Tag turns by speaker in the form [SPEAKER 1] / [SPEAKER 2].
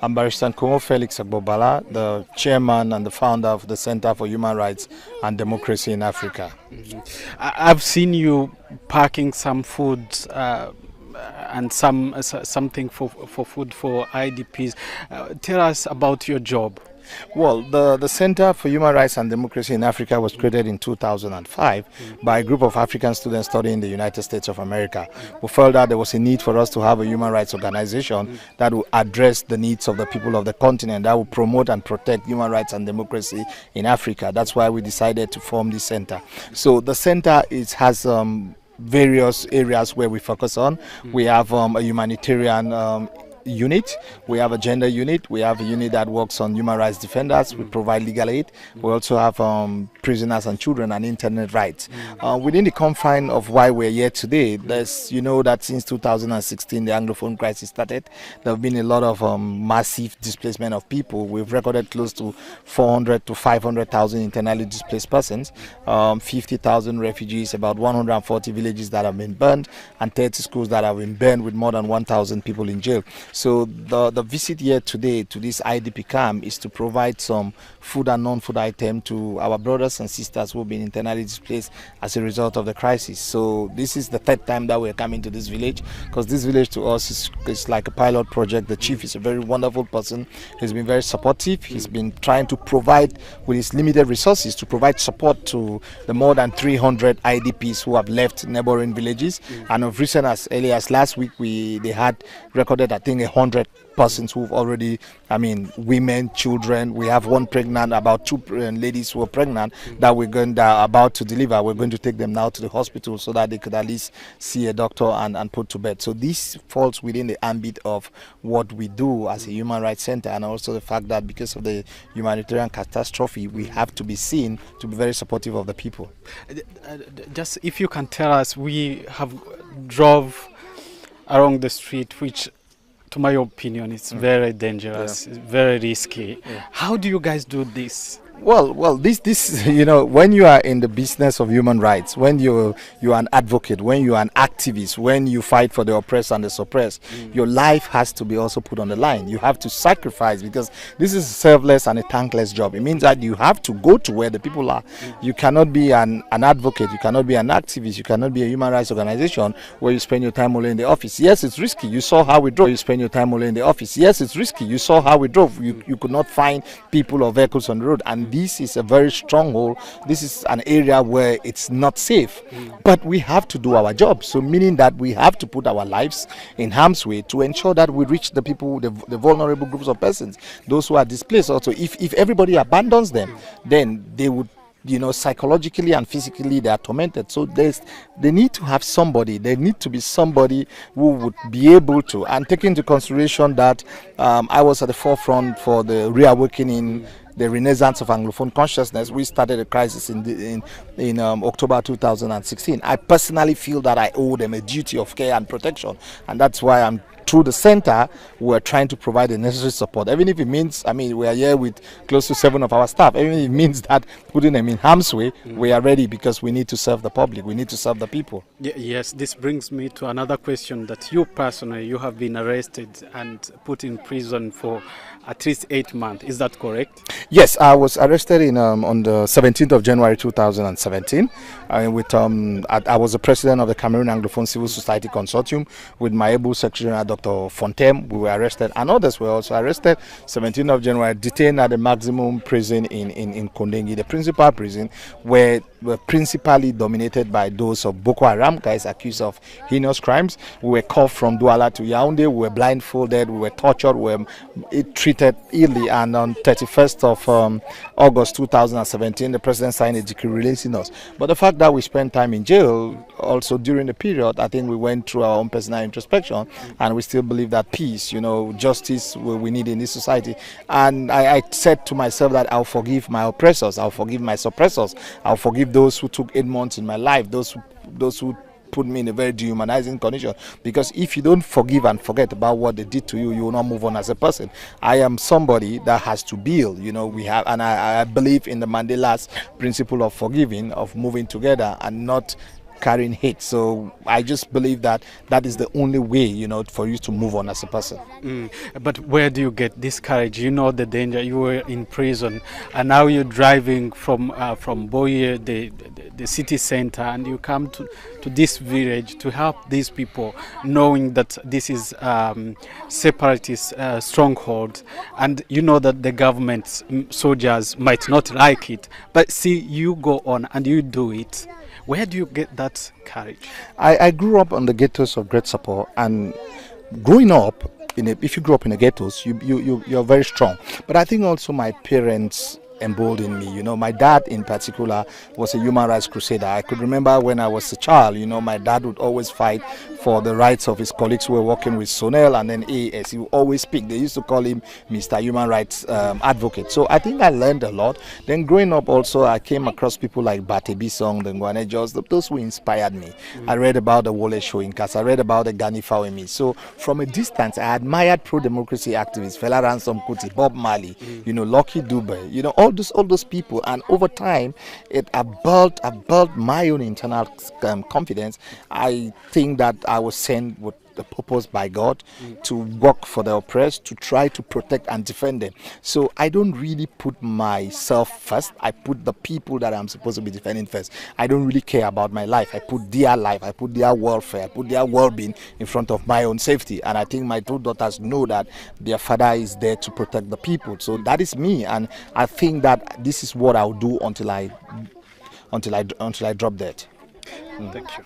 [SPEAKER 1] I'm Barrister Felix Agbor Balla, the chairman and the founder of the Center for Human Rights and Democracy in Africa.
[SPEAKER 2] I've seen you packing some food and something for food for IDPs. Tell us about your job.
[SPEAKER 1] Well, the Center for Human Rights and Democracy in Africa was created in 2005 by a group of African students studying in the United States of America. We felt that there was a need for us to have a human rights organization that will address the needs of the people of the continent, that will promote and protect human rights and democracy in Africa. That's why we decided to form this center. So the center has various areas where we focus on. We have a humanitarian unit, we have a gender unit, we have a unit that works on human rights defenders, we provide legal aid, we also have prisoners and children and internet rights. Within the confine of why we're here today, you know that since 2016 the Anglophone crisis started, there have been a lot of massive displacement of people. We've recorded close to 400 to 500,000 internally displaced persons, 50,000 refugees, about 140 villages that have been burned, and 30 schools that have been burned with more than 1,000 people in jail. So the visit here today to this IDP camp is to provide some food and non-food item to our brothers and sisters who have been internally displaced as a result of the crisis. So this is the third time that we're coming to this village, because this village to us is like a pilot project. The chief is a very wonderful person. He's been very supportive. He's been trying to provide, with his limited resources, to provide support to the more than 300 IDPs who have left neighboring villages. And of recent, as early as last week, they had recorded, I think, 100 persons who've already, women, children. We have one pregnant, about two ladies who are pregnant that are about to deliver. We're going to take them now to the hospital so that they could at least see a doctor and put to bed. So this falls within the ambit of what we do as a human rights center, and also the fact that because of the humanitarian catastrophe, we have to be seen to be very supportive of the people.
[SPEAKER 2] Just if you can tell us, we have drove along the street, which to my opinion it's very dangerous, it's very risky. How do you guys do this?
[SPEAKER 1] Well, this when you are in the business of human rights, when you're an advocate, when you're an activist, when you fight for the oppressed and the suppressed, your life has to be also put on the line. You have to sacrifice, because this is a selfless and a thankless job. It means that you have to go to where the people are. You cannot be an advocate, you cannot be an activist, you cannot be a human rights organization where you spend your time only in the office. Yes, it's risky. You saw how we drove. You spend your time only in the office. Yes, it's risky. You saw how we drove. You could not find people or vehicles on the road, and this is a very stronghold. This is an area where it's not safe, but we have to do our job. So meaning that we have to put our lives in harm's way to ensure that we reach the people, the vulnerable groups of persons, those who are displaced. Also, if everybody abandons them, then they would, psychologically and physically they are tormented. So they need to have somebody. There need to be somebody who would be able to, and take into consideration that I was at the forefront for the reawakening, the renaissance of Anglophone consciousness. We started a crisis in October 2016. I personally feel that I owe them a duty of care and protection, and that's why through the center, we're trying to provide the necessary support. Even if it means, we are here with close to 7 of our staff. Even if it means that putting them in harm's way, we are ready, because we need to serve the public. We need to serve the people.
[SPEAKER 2] Yes, this brings me to another question, that you personally, you have been arrested and put in prison for at least 8 months. Is that correct?
[SPEAKER 1] Yes, I was arrested on the 17th of January 2017. I was the president of the Cameroon Anglophone Civil Society Consortium with my able secretary, Dr. Fontem. We were arrested, and others were also arrested. 17th of January, detained at the maximum prison in Kondengi, the principal prison, where were principally dominated by those of Boko Haram, guys accused of heinous crimes. We were called from Douala to Yaoundé. We were blindfolded, we were tortured, we were treated illy, and on 31st of August 2017, the president signed a decree releasing us. But the fact that we spent time in jail, also during the period, I think we went through our own personal introspection, and we still believe that peace, justice we need in this society. And I said to myself that I'll forgive my oppressors, I'll forgive my suppressors, I'll forgive those who took 8 months in my life, those who put me in a very dehumanizing condition. Because if you don't forgive and forget about what they did to you, you will not move on as a person. I am somebody that has to build, and I believe in the Mandela's principle of forgiving, of moving together and not carrying hate. So I just believe that that is the only way, you know, for you to move on as a person.
[SPEAKER 2] But where do you get this courage? You know the danger. You were in prison, and now you're driving from Boye, the city center, and you come to this village to help these people, knowing that this is separatist stronghold, and you know that the government soldiers might not like it, but see, you go on and you do it. Where do you get that courage?
[SPEAKER 1] I grew up on the ghettos of Great Support, and growing up if you grew up in the ghettos, you're very strong. But I think also my parents emboldened me. You know, my dad in particular was a human rights crusader. I could remember when I was a child, you know, my dad would always fight for the rights of his colleagues who were working with Sonel and then AS. He would always speak. They used to call him Mr. Human Rights Advocate. So I think I learned a lot. Then growing up also, I came across people like Batebi Song, the Ngwanejos, those who inspired me. I read about the Wole Shoinkas. I read about the Gani Fawemi. So from a distance, I admired pro-democracy activists, Fela Ransom Kuti, Bob Marley, you know, Lucky Dube, you know, all those people. And over time, I built my own internal confidence. I think that I was sent with the purpose by God to work for the oppressed, to try to protect and defend them. So I don't really put myself first. I put the people that I'm supposed to be defending first. I don't really care about my life. I put their life, I put their welfare, I put their well-being in front of my own safety. And I think my two daughters know that their father is there to protect the people. So that is me, and I think that this is what I'll do until I drop dead.
[SPEAKER 2] Thank you.